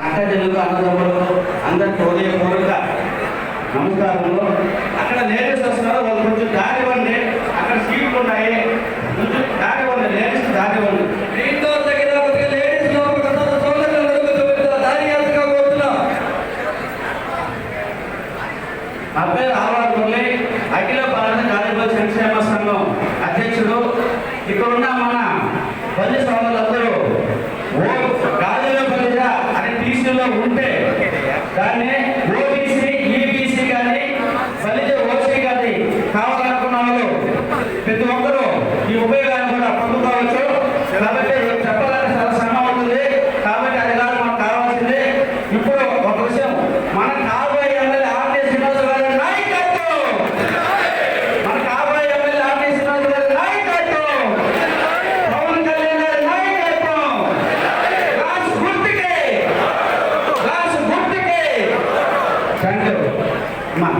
అక్క తెలుగు అన్నదమ్ములు అందరికీ హృదయపూర్వక నమస్కారంలో. అక్కడ లేడీస్ వస్తున్నారు, వాళ్ళు కొంచెం దారివ్వండి, అక్కడ సీట్లు ఉన్నాయి, కొంచెం దారివ్వండి, లేడీస్ దారివ్వండి. దీంతో తగిన లేడీస్ దారియాత్రగా కోరుతున్నాం. నా పేరు ఆల్వార్ మురళి, అఖిల భారత కార్మికుల సంక్షేమ సంఘం అధ్యక్షుడు. ఇక్కడున్న మన పల్లి సోదరులందరూ గాజుల బలిజ అనే టీసీలో ఉంటే దాన్ని ఓబీసీ ఈబీసీ కానీ బలిజ ఓసీ కానీ కావాలనుకున్న వాళ్ళు ప్రతి ఒక్కరూ ఈ ఉపయోగాన్ని కూడా పొందుకోవచ్చు. కాబట్టి చెప్పాలంటే చాలా శ్రమ అవుతుంది. కాబట్టి అది కాదు మనకు కావాల్సింది. ఇప్పుడు ఒక విషయం, మన కాబోయే ఎమ్మెల్యే ఆర్టీ శ్రీనివాసరావు గారి నాయకత్వం, మన కాబోయే ఎమ్మెల్యే ఆర్టీ శ్రీనివాసరావు గారి నాయకత్వం, పవన్ కళ్యాణ్ గారి నాయకత్వం, గ్లాస్ గుర్తుకే, గ్లాస్ గుర్తుకే. థ్యాంక్ యూ అమ్మా.